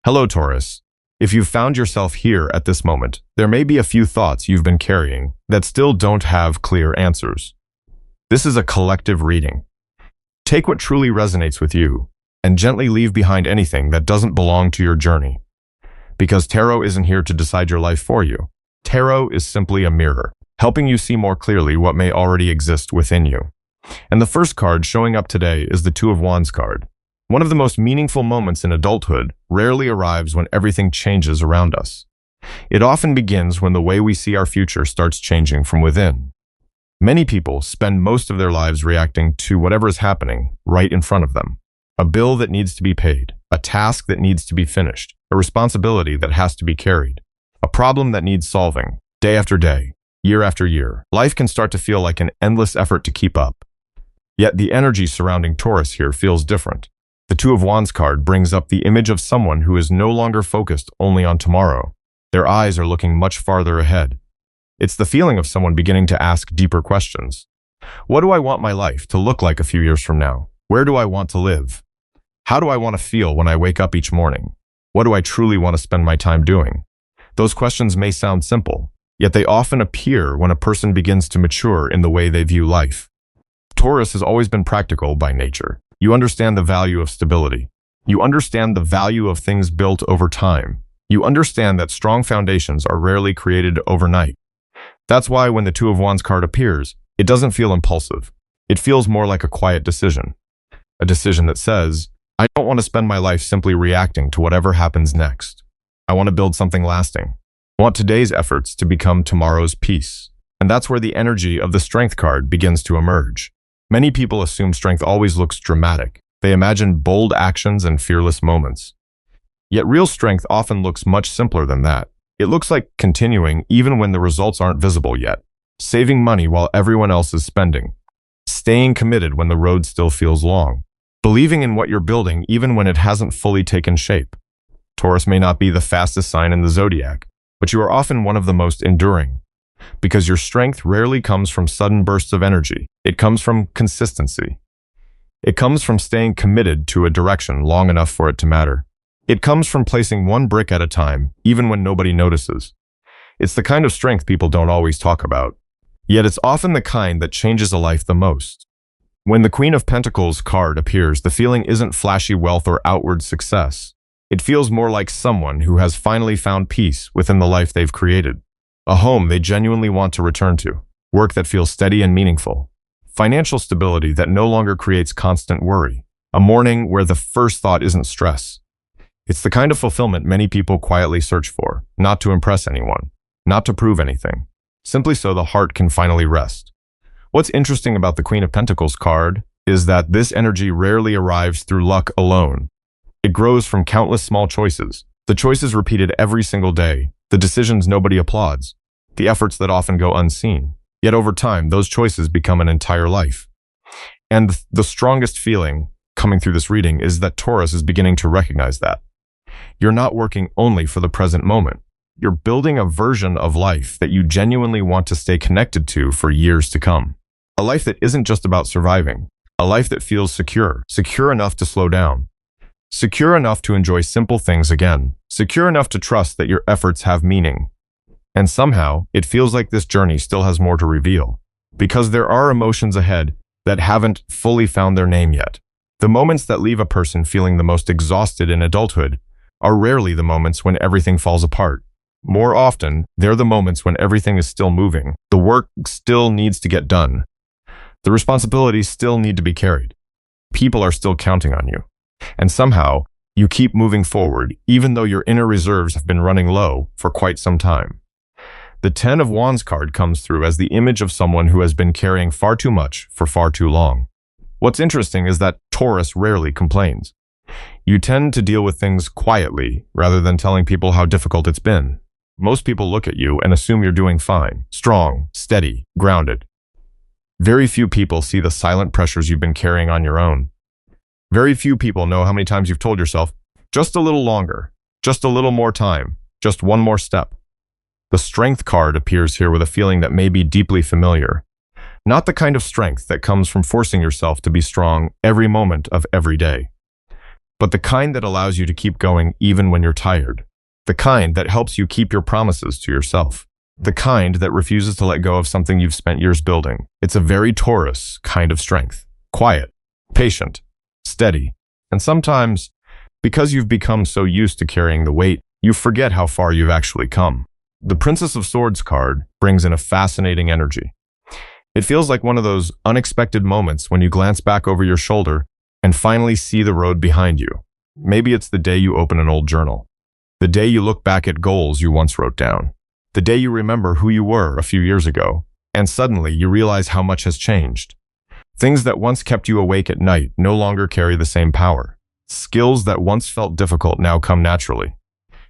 Hello, Taurus. If you've found yourself here at this moment, there may be a few thoughts you've been carrying that still don't have clear answers. This is a collective reading. Take what truly resonates with you and gently leave behind anything that doesn't belong to your journey. Because tarot isn't here to decide your life for you. Tarot is simply a mirror, helping you see more clearly what may already exist within you. And the first card showing up today is the Two of Wands card. One of the most meaningful moments in adulthood rarely arrives when everything changes around us. It often begins when the way we see our future starts changing from within. Many people spend most of their lives reacting to whatever is happening right in front of them. A bill that needs to be paid, a task that needs to be finished, a responsibility that has to be carried, a problem that needs solving, day after day, year after year. Life can start to feel like an endless effort to keep up. Yet the energy surrounding Taurus here feels different. The Two of Wands card brings up the image of someone who is no longer focused only on tomorrow. Their eyes are looking much farther ahead. It's the feeling of someone beginning to ask deeper questions. What do I want my life to look like a few years from now? Where do I want to live? How do I want to feel when I wake up each morning? What do I truly want to spend my time doing? Those questions may sound simple, yet they often appear when a person begins to mature in the way they view life. Taurus has always been practical by nature. You understand the value of stability. You understand the value of things built over time. You understand that strong foundations are rarely created overnight. That's why when the Two of Wands card appears, it doesn't feel impulsive. It feels more like a quiet decision. A decision that says, I don't want to spend my life simply reacting to whatever happens next. I want to build something lasting. I want today's efforts to become tomorrow's peace. And that's where the energy of the Strength card begins to emerge. Many people assume strength always looks dramatic. They imagine bold actions and fearless moments. Yet real strength often looks much simpler than that. It looks like continuing even when the results aren't visible yet, saving money while everyone else is spending, staying committed when the road still feels long, believing in what you're building even when it hasn't fully taken shape. Taurus may not be the fastest sign in the zodiac, but you are often one of the most enduring. Because your strength rarely comes from sudden bursts of energy. It comes from consistency. It comes from staying committed to a direction long enough for it to matter. It comes from placing one brick at a time, even when nobody notices. It's the kind of strength people don't always talk about. Yet it's often the kind that changes a life the most. When the Queen of Pentacles card appears, the feeling isn't flashy wealth or outward success. It feels more like someone who has finally found peace within the life they've created. A home they genuinely want to return to, work that feels steady and meaningful, financial stability that no longer creates constant worry, a morning where the first thought isn't stress. It's the kind of fulfillment many people quietly search for, not to impress anyone, not to prove anything, simply so the heart can finally rest. What's interesting about the Queen of Pentacles card is that this energy rarely arrives through luck alone. It grows from countless small choices, the choices repeated every single day, the decisions nobody applauds, the efforts that often go unseen. Yet over time, those choices become an entire life. And the strongest feeling coming through this reading is that Taurus is beginning to recognize that. You're not working only for the present moment. You're building a version of life that you genuinely want to stay connected to for years to come. A life that isn't just about surviving. A life that feels secure, secure enough to slow down. Secure enough to enjoy simple things again. Secure enough to trust that your efforts have meaning. And somehow, it feels like this journey still has more to reveal. Because there are emotions ahead that haven't fully found their name yet. The moments that leave a person feeling the most exhausted in adulthood are rarely the moments when everything falls apart. More often, they're the moments when everything is still moving. The work still needs to get done. The responsibilities still need to be carried. People are still counting on you. And somehow, you keep moving forward, even though your inner reserves have been running low for quite some time. The Ten of Wands card comes through as the image of someone who has been carrying far too much for far too long. What's interesting is that Taurus rarely complains. You tend to deal with things quietly, rather than telling people how difficult it's been. Most people look at you and assume you're doing fine, strong, steady, grounded. Very few people see the silent pressures you've been carrying on your own. Very few people know how many times you've told yourself, just a little longer, just a little more time, just one more step. The Strength card appears here with a feeling that may be deeply familiar. Not the kind of strength that comes from forcing yourself to be strong every moment of every day, but the kind that allows you to keep going even when you're tired. The kind that helps you keep your promises to yourself. The kind that refuses to let go of something you've spent years building. It's a very Taurus kind of strength. Quiet, patient, steady, and sometimes, because you've become so used to carrying the weight, you forget how far you've actually come. The Princess of Swords card brings in a fascinating energy. It feels like one of those unexpected moments when you glance back over your shoulder and finally see the road behind you. Maybe it's the day you open an old journal. The day you look back at goals you once wrote down. The day you remember who you were a few years ago, and suddenly you realize how much has changed. Things that once kept you awake at night no longer carry the same power. Skills that once felt difficult now come naturally.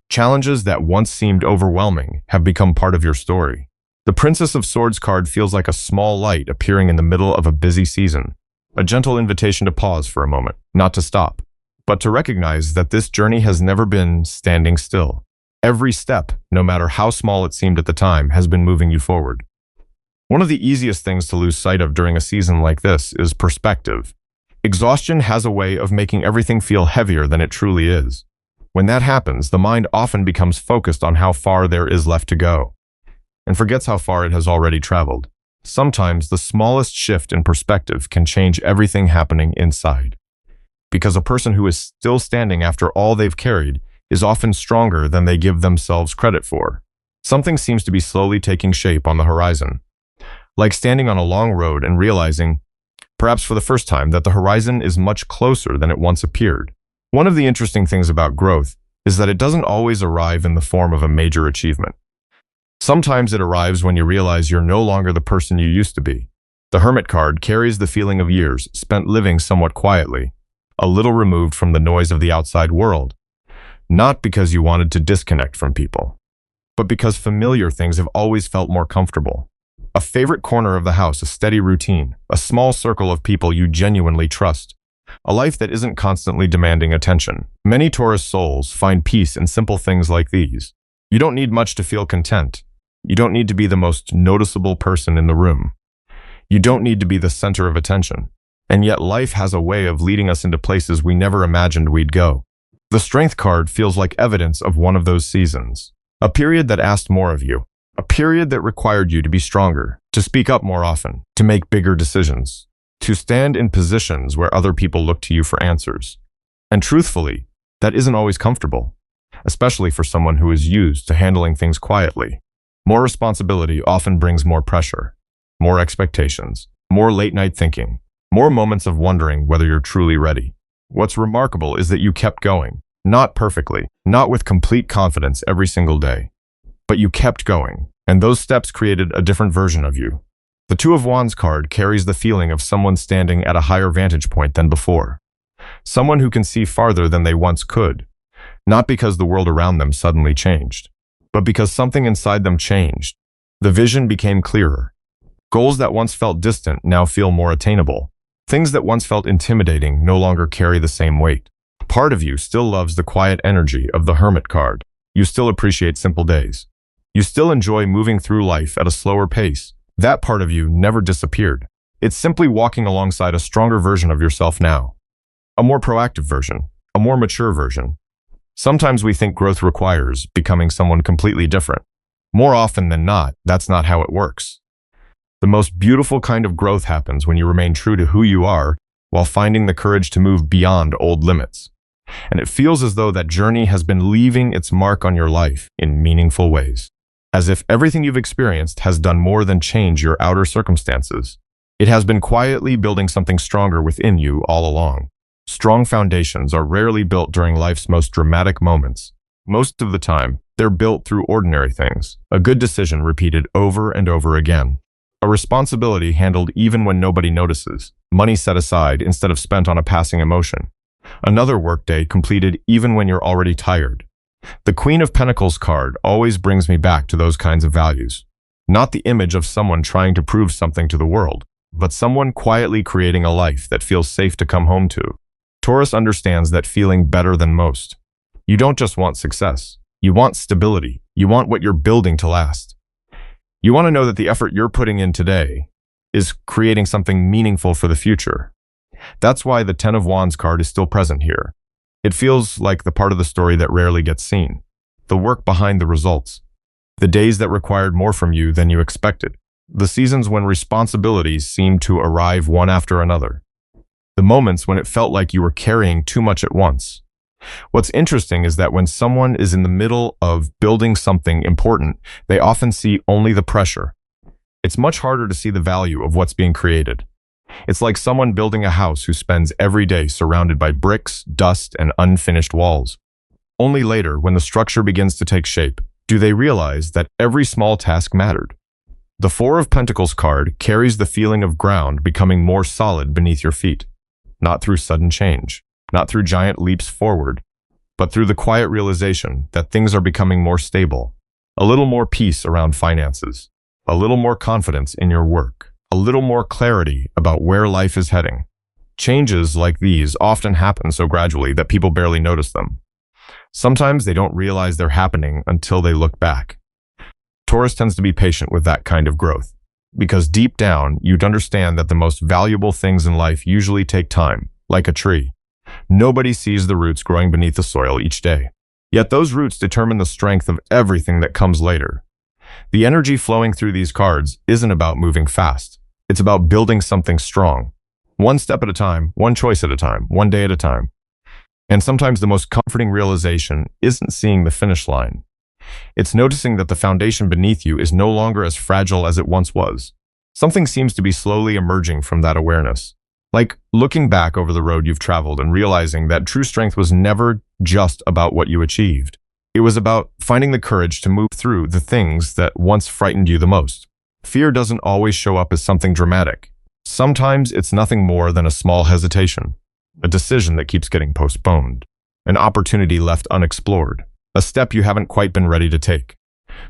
Challenges that once seemed overwhelming have become part of your story. The Princess of Swords card feels like a small light appearing in the middle of a busy season. A gentle invitation to pause for a moment, not to stop, but to recognize that this journey has never been standing still. Every step, no matter how small it seemed at the time, has been moving you forward. One of the easiest things to lose sight of during a season like this is perspective. Exhaustion has a way of making everything feel heavier than it truly is. When that happens, the mind often becomes focused on how far there is left to go, and forgets how far it has already traveled. Sometimes the smallest shift in perspective can change everything happening inside. Because a person who is still standing after all they've carried is often stronger than they give themselves credit for. Something seems to be slowly taking shape on the horizon. Like standing on a long road and realizing, perhaps for the first time, that the horizon is much closer than it once appeared. One of the interesting things about growth is that it doesn't always arrive in the form of a major achievement. Sometimes it arrives when you realize you're no longer the person you used to be. The Hermit card carries the feeling of years spent living somewhat quietly, a little removed from the noise of the outside world. Not because you wanted to disconnect from people, but because familiar things have always felt more comfortable. A favorite corner of the house, a steady routine, a small circle of people you genuinely trust. A life that isn't constantly demanding attention. Many Taurus souls find peace in simple things like these. You don't need much to feel content. You don't need to be the most noticeable person in the room. You don't need to be the center of attention. And yet life has a way of leading us into places we never imagined we'd go. The Strength card feels like evidence of one of those seasons. A period that asked more of you. A period that required you to be stronger, to speak up more often, to make bigger decisions, to stand in positions where other people look to you for answers. And truthfully, that isn't always comfortable, especially for someone who is used to handling things quietly. More responsibility often brings more pressure, more expectations, more late-night thinking, more moments of wondering whether you're truly ready. What's remarkable is that you kept going, not perfectly, not with complete confidence every single day, but you kept going, and those steps created a different version of you. The Two of Wands card carries the feeling of someone standing at a higher vantage point than before. Someone who can see farther than they once could, not because the world around them suddenly changed, but because something inside them changed. The vision became clearer. Goals that once felt distant now feel more attainable. Things that once felt intimidating no longer carry the same weight. Part of you still loves the quiet energy of the Hermit card. You still appreciate simple days. You still enjoy moving through life at a slower pace. That part of you never disappeared. It's simply walking alongside a stronger version of yourself now. A more proactive version. A more mature version. Sometimes we think growth requires becoming someone completely different. More often than not, that's not how it works. The most beautiful kind of growth happens when you remain true to who you are while finding the courage to move beyond old limits. And it feels as though that journey has been leaving its mark on your life in meaningful ways. As if everything you've experienced has done more than change your outer circumstances. It has been quietly building something stronger within you all along. Strong foundations are rarely built during life's most dramatic moments. Most of the time, they're built through ordinary things. A good decision repeated over and over again. A responsibility handled even when nobody notices. Money set aside instead of spent on a passing emotion. Another workday completed even when you're already tired. The Queen of Pentacles card always brings me back to those kinds of values. Not the image of someone trying to prove something to the world, but someone quietly creating a life that feels safe to come home to. Taurus understands that feeling better than most. You don't just want success. You want stability. You want what you're building to last. You want to know that the effort you're putting in today is creating something meaningful for the future. That's why the Ten of Wands card is still present here. It feels like the part of the story that rarely gets seen, the work behind the results, the days that required more from you than you expected, the seasons when responsibilities seemed to arrive one after another, the moments when it felt like you were carrying too much at once. What's interesting is that when someone is in the middle of building something important, they often see only the pressure. It's much harder to see the value of what's being created. It's like someone building a house who spends every day surrounded by bricks, dust, and unfinished walls. Only later, when the structure begins to take shape, do they realize that every small task mattered. The Four of Pentacles card carries the feeling of ground becoming more solid beneath your feet, not through sudden change, not through giant leaps forward, but through the quiet realization that things are becoming more stable, a little more peace around finances, a little more confidence in your work, a little more clarity about where life is heading. Changes like these often happen so gradually that people barely notice them. Sometimes they don't realize they're happening until they look back. Taurus tends to be patient with that kind of growth, because deep down, you'd understand that the most valuable things in life usually take time, like a tree. Nobody sees the roots growing beneath the soil each day. Yet those roots determine the strength of everything that comes later. The energy flowing through these cards isn't about moving fast. It's about building something strong. One step at a time, one choice at a time, one day at a time. And sometimes the most comforting realization isn't seeing the finish line. It's noticing that the foundation beneath you is no longer as fragile as it once was. Something seems to be slowly emerging from that awareness. Like looking back over the road you've traveled and realizing that true strength was never just about what you achieved. It was about finding the courage to move through the things that once frightened you the most. Fear doesn't always show up as something dramatic. Sometimes it's nothing more than a small hesitation, a decision that keeps getting postponed, an opportunity left unexplored, a step you haven't quite been ready to take.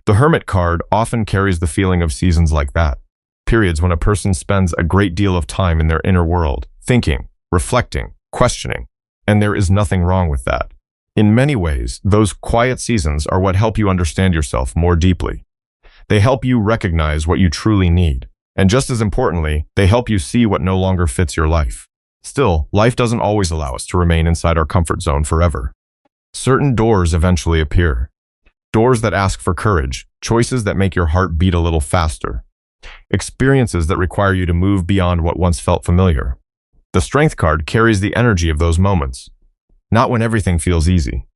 The Hermit card often carries the feeling of seasons like that, periods when a person spends a great deal of time in their inner world, thinking, reflecting, questioning, and there is nothing wrong with that. In many ways, those quiet seasons are what help you understand yourself more deeply. They help you recognize what you truly need, and just as importantly, they help you see what no longer fits your life. Still, life doesn't always allow us to remain inside our comfort zone forever. Certain doors eventually appear. Doors that ask for courage, choices that make your heart beat a little faster, experiences that require you to move beyond what once felt familiar. The Strength card carries the energy of those moments. Not when everything feels easy,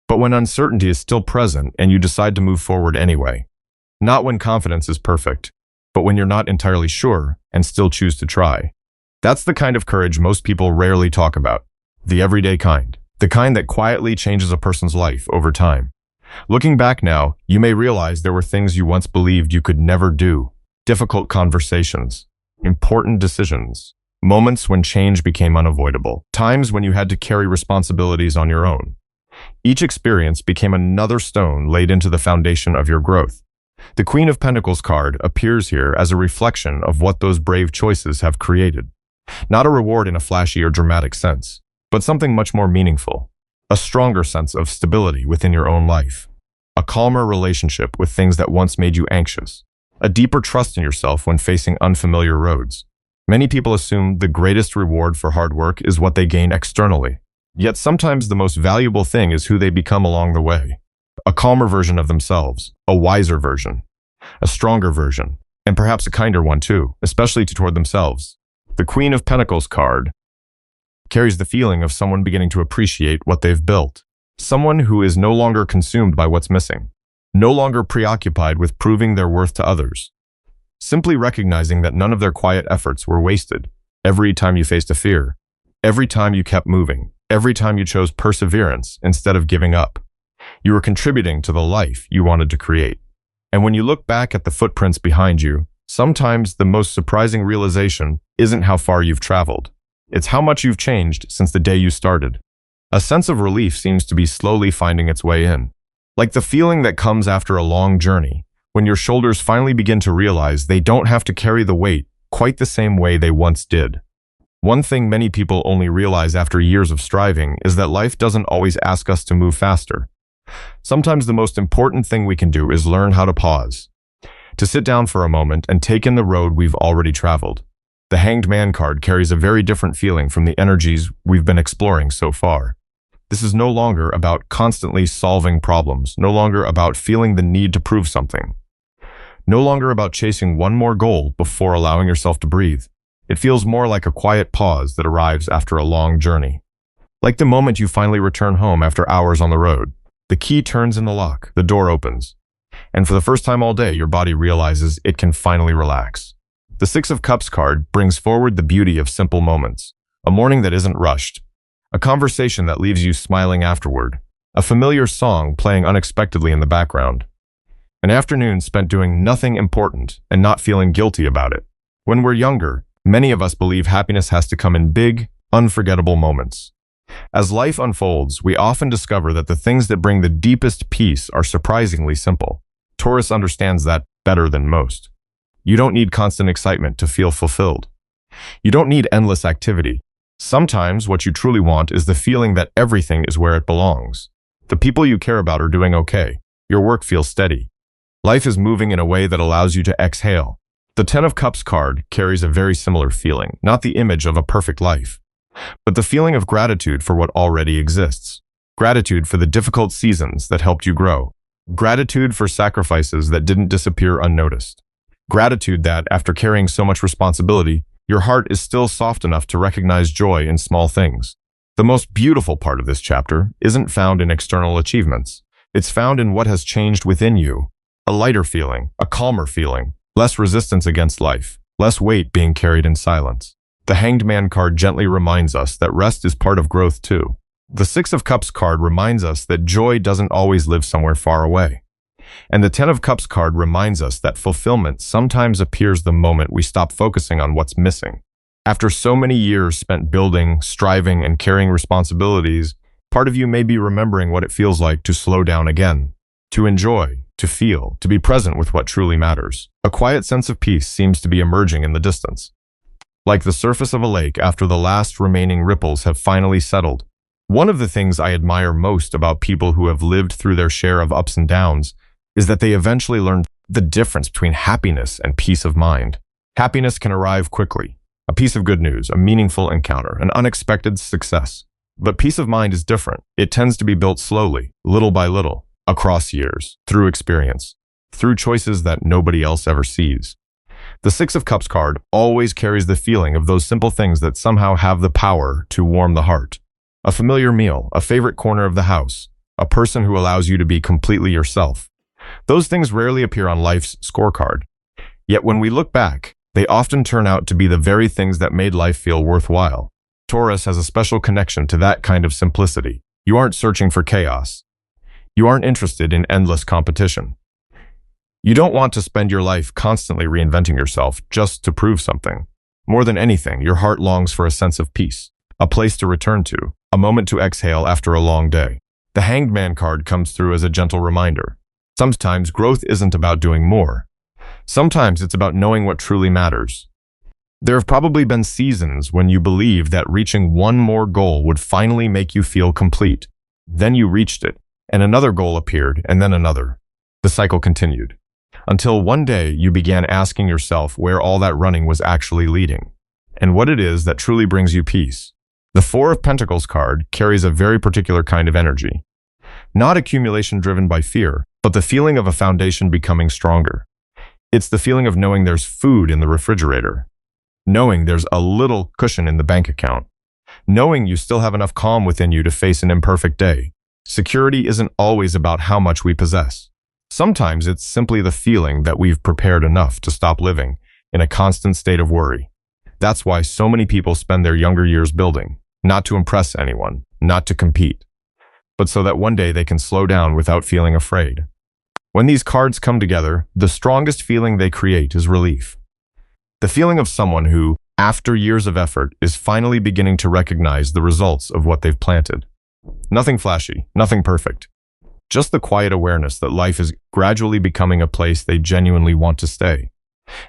but when uncertainty is still present and you decide to move forward anyway. Not when confidence is perfect, but when you're not entirely sure and still choose to try. That's the kind of courage most people rarely talk about. The everyday kind. The kind that quietly changes a person's life over time. Looking back now, you may realize there were things you once believed you could never do. Difficult conversations, important decisions, moments when change became unavoidable, times when you had to carry responsibilities on your own. Each experience became another stone laid into the foundation of your growth. The Queen of Pentacles card appears here as a reflection of what those brave choices have created. Not a reward in a flashy or dramatic sense, but something much more meaningful. A stronger sense of stability within your own life. A calmer relationship with things that once made you anxious. A deeper trust in yourself when facing unfamiliar roads. Many people assume the greatest reward for hard work is what they gain externally. Yet sometimes the most valuable thing is who they become along the way. A calmer version of themselves, a wiser version, a stronger version, and perhaps a kinder one too, especially toward themselves. The Queen of Pentacles card carries the feeling of someone beginning to appreciate what they've built. Someone who is no longer consumed by what's missing, no longer preoccupied with proving their worth to others. Simply recognizing that none of their quiet efforts were wasted. Every time you faced a fear, every time you kept moving, every time you chose perseverance instead of giving up, you were contributing to the life you wanted to create. And when you look back at the footprints behind you, sometimes the most surprising realization isn't how far you've traveled. It's how much you've changed since the day you started. A sense of relief seems to be slowly finding its way in. Like the feeling that comes after a long journey, when your shoulders finally begin to realize they don't have to carry the weight quite the same way they once did. One thing many people only realize after years of striving is that life doesn't always ask us to move faster. Sometimes the most important thing we can do is learn how to pause, to sit down for a moment and take in the road we've already traveled. The Hanged Man card carries a very different feeling from the energies we've been exploring so far. This is no longer about constantly solving problems, no longer about feeling the need to prove something, no longer about chasing one more goal before allowing yourself to breathe. It feels more like a quiet pause that arrives after a long journey. Like the moment you finally return home after hours on the road. The key turns in the lock, the door opens, and for the first time all day, your body realizes it can finally relax. The Six of Cups card brings forward the beauty of simple moments. A morning that isn't rushed. A conversation that leaves you smiling afterward. A familiar song playing unexpectedly in the background. An afternoon spent doing nothing important and not feeling guilty about it. When we're younger, many of us believe happiness has to come in big, unforgettable moments. As life unfolds, we often discover that the things that bring the deepest peace are surprisingly simple. Taurus understands that better than most. You don't need constant excitement to feel fulfilled. You don't need endless activity. Sometimes what you truly want is the feeling that everything is where it belongs. The people you care about are doing okay. Your work feels steady. Life is moving in a way that allows you to exhale. The Ten of Cups card carries a very similar feeling, not the image of a perfect life, but the feeling of gratitude for what already exists. Gratitude for the difficult seasons that helped you grow. Gratitude for sacrifices that didn't disappear unnoticed. Gratitude that, after carrying so much responsibility, your heart is still soft enough to recognize joy in small things. The most beautiful part of this chapter isn't found in external achievements. It's found in what has changed within you. A lighter feeling, a calmer feeling, less resistance against life, less weight being carried in silence. The Hanged Man card gently reminds us that rest is part of growth too. The Six of Cups card reminds us that joy doesn't always live somewhere far away. And the Ten of Cups card reminds us that fulfillment sometimes appears the moment we stop focusing on what's missing. After so many years spent building, striving, and carrying responsibilities, part of you may be remembering what it feels like to slow down again, to enjoy, to feel, to be present with what truly matters. A quiet sense of peace seems to be emerging in the distance. Like the surface of a lake after the last remaining ripples have finally settled. One of the things I admire most about people who have lived through their share of ups and downs is that they eventually learn the difference between happiness and peace of mind. Happiness can arrive quickly. A piece of good news, a meaningful encounter, an unexpected success. But peace of mind is different. It tends to be built slowly, little by little, across years, through experience, through choices that nobody else ever sees. The Six of Cups card always carries the feeling of those simple things that somehow have the power to warm the heart. A familiar meal, a favorite corner of the house, a person who allows you to be completely yourself. Those things rarely appear on life's scorecard. Yet when we look back, they often turn out to be the very things that made life feel worthwhile. Taurus has a special connection to that kind of simplicity. You aren't searching for chaos. You aren't interested in endless competition. You don't want to spend your life constantly reinventing yourself just to prove something. More than anything, your heart longs for a sense of peace, a place to return to, a moment to exhale after a long day. The Hanged Man card comes through as a gentle reminder. Sometimes growth isn't about doing more. Sometimes it's about knowing what truly matters. There have probably been seasons when you believed that reaching one more goal would finally make you feel complete. Then you reached it, and another goal appeared, and then another. The cycle continued. Until one day you began asking yourself where all that running was actually leading, and what it is that truly brings you peace. The Four of Pentacles card carries a very particular kind of energy. Not accumulation driven by fear, but the feeling of a foundation becoming stronger. It's the feeling of knowing there's food in the refrigerator, knowing there's a little cushion in the bank account, knowing you still have enough calm within you to face an imperfect day. Security isn't always about how much we possess. Sometimes it's simply the feeling that we've prepared enough to stop living in a constant state of worry. That's why so many people spend their younger years building, not to impress anyone, not to compete, but so that one day they can slow down without feeling afraid. When these cards come together, the strongest feeling they create is relief. The feeling of someone who, after years of effort, is finally beginning to recognize the results of what they've planted. Nothing flashy, nothing perfect. Just the quiet awareness that life is gradually becoming a place they genuinely want to stay.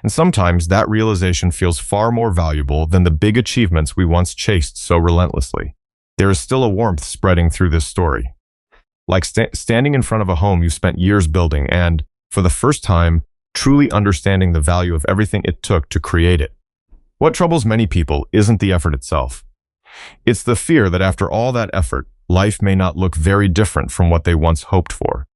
And sometimes that realization feels far more valuable than the big achievements we once chased so relentlessly. There is still a warmth spreading through this story. Like standing in front of a home you spent years building and, for the first time, truly understanding the value of everything it took to create it. What troubles many people isn't the effort itself. It's the fear that after all that effort, life may not look very different from what they once hoped for.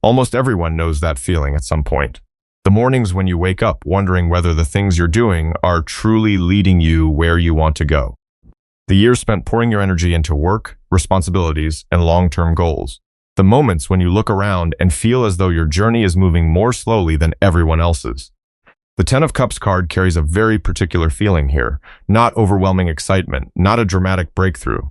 Almost everyone knows that feeling at some point. The mornings when you wake up wondering whether the things you're doing are truly leading you where you want to go. The years spent pouring your energy into work, responsibilities, and long-term goals. The moments when you look around and feel as though your journey is moving more slowly than everyone else's. The Ten of Cups card carries a very particular feeling here, not overwhelming excitement, not a dramatic breakthrough.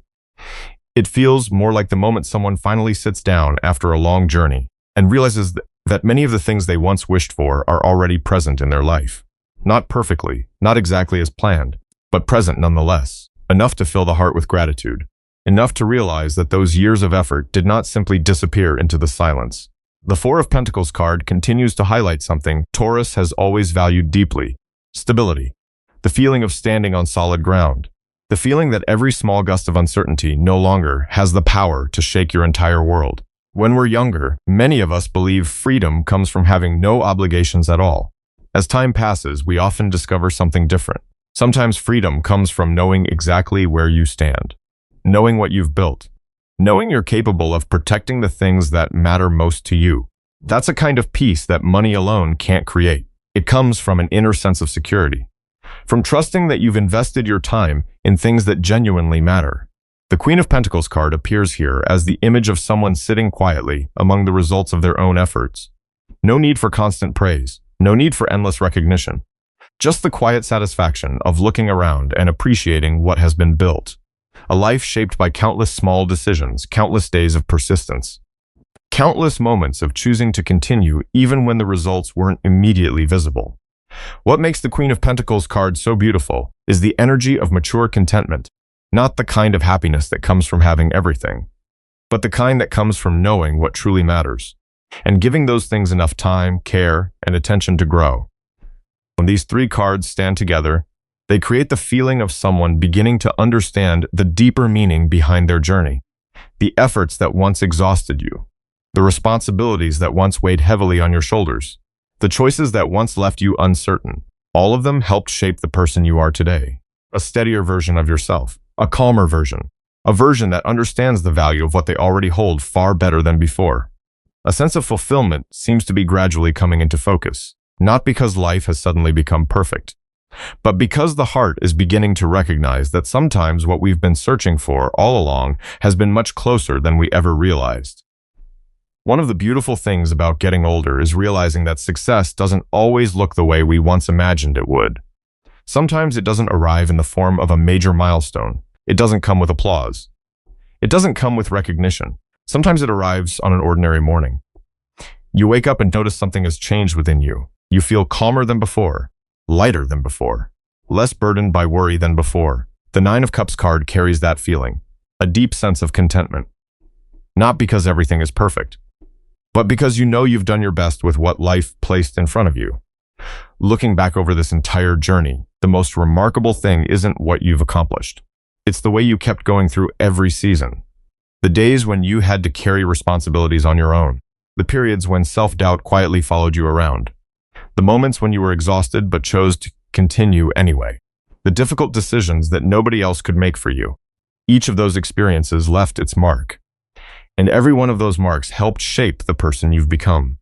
It feels more like the moment someone finally sits down after a long journey and realizes that many of the things they once wished for are already present in their life. Not perfectly, not exactly as planned, but present nonetheless, enough to fill the heart with gratitude, enough to realize that those years of effort did not simply disappear into the silence. The Four of Pentacles card continues to highlight something Taurus has always valued deeply: stability, the feeling of standing on solid ground, the feeling that every small gust of uncertainty no longer has the power to shake your entire world. When we're younger, many of us believe freedom comes from having no obligations at all. As time passes, we often discover something different. Sometimes freedom comes from knowing exactly where you stand, knowing what you've built, knowing you're capable of protecting the things that matter most to you. That's a kind of peace that money alone can't create. It comes from an inner sense of security, from trusting that you've invested your time in things that genuinely matter. The Queen of Pentacles card appears here as the image of someone sitting quietly among the results of their own efforts. No need for constant praise, no need for endless recognition. Just the quiet satisfaction of looking around and appreciating what has been built. A life shaped by countless small decisions, countless days of persistence, countless moments of choosing to continue even when the results weren't immediately visible. What makes the Queen of Pentacles card so beautiful is the energy of mature contentment, not the kind of happiness that comes from having everything, but the kind that comes from knowing what truly matters, and giving those things enough time, care, and attention to grow. When these three cards stand together, they create the feeling of someone beginning to understand the deeper meaning behind their journey, the efforts that once exhausted you, the responsibilities that once weighed heavily on your shoulders, the choices that once left you uncertain. All of them helped shape the person you are today, a steadier version of yourself, a calmer version, a version that understands the value of what they already hold far better than before. A sense of fulfillment seems to be gradually coming into focus, not because life has suddenly become perfect, but because the heart is beginning to recognize that sometimes what we've been searching for all along has been much closer than we ever realized. One of the beautiful things about getting older is realizing that success doesn't always look the way we once imagined it would. Sometimes it doesn't arrive in the form of a major milestone. It doesn't come with applause. It doesn't come with recognition. Sometimes it arrives on an ordinary morning. You wake up and notice something has changed within you. You feel calmer than before, lighter than before, less burdened by worry than before. The Nine of Cups card carries that feeling, a deep sense of contentment. Not because everything is perfect, but because you know you've done your best with what life placed in front of you. Looking back over this entire journey, the most remarkable thing isn't what you've accomplished. It's the way you kept going through every season. The days when you had to carry responsibilities on your own. The periods when self-doubt quietly followed you around. The moments when you were exhausted but chose to continue anyway. The difficult decisions that nobody else could make for you. Each of those experiences left its mark. And every one of those marks helped shape the person you've become.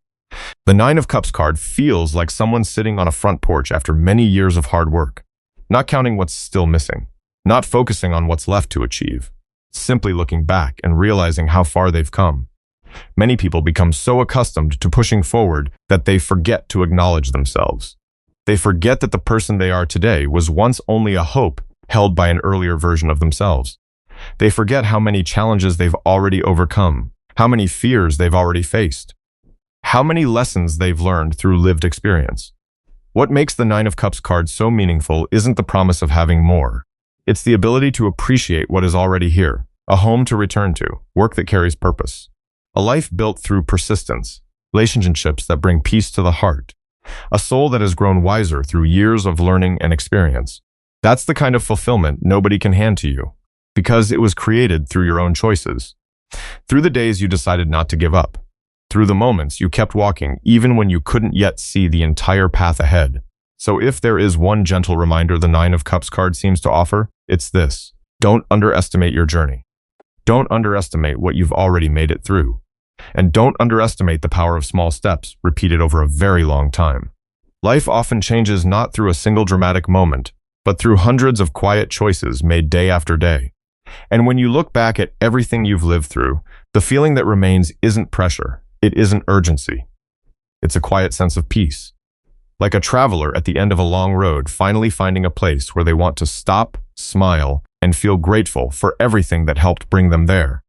The Nine of Cups card feels like someone sitting on a front porch after many years of hard work, not counting what's still missing, not focusing on what's left to achieve, simply looking back and realizing how far they've come. Many people become so accustomed to pushing forward that they forget to acknowledge themselves. They forget that the person they are today was once only a hope held by an earlier version of themselves. They forget how many challenges they've already overcome, how many fears they've already faced, how many lessons they've learned through lived experience. What makes the Nine of Cups card so meaningful isn't the promise of having more. It's the ability to appreciate what is already here, a home to return to, work that carries purpose, a life built through persistence, relationships that bring peace to the heart, a soul that has grown wiser through years of learning and experience. That's the kind of fulfillment nobody can hand to you, because it was created through your own choices, through the days you decided not to give up, through the moments you kept walking even when you couldn't yet see the entire path ahead. So if there is one gentle reminder the Nine of Cups card seems to offer, it's this: don't underestimate your journey. Don't underestimate what you've already made it through. And don't underestimate the power of small steps repeated over a very long time. Life often changes not through a single dramatic moment, but through hundreds of quiet choices made day after day. And when you look back at everything you've lived through, the feeling that remains isn't pressure, it isn't urgency. It's a quiet sense of peace. Like a traveler at the end of a long road finally finding a place where they want to stop, smile, and feel grateful for everything that helped bring them there.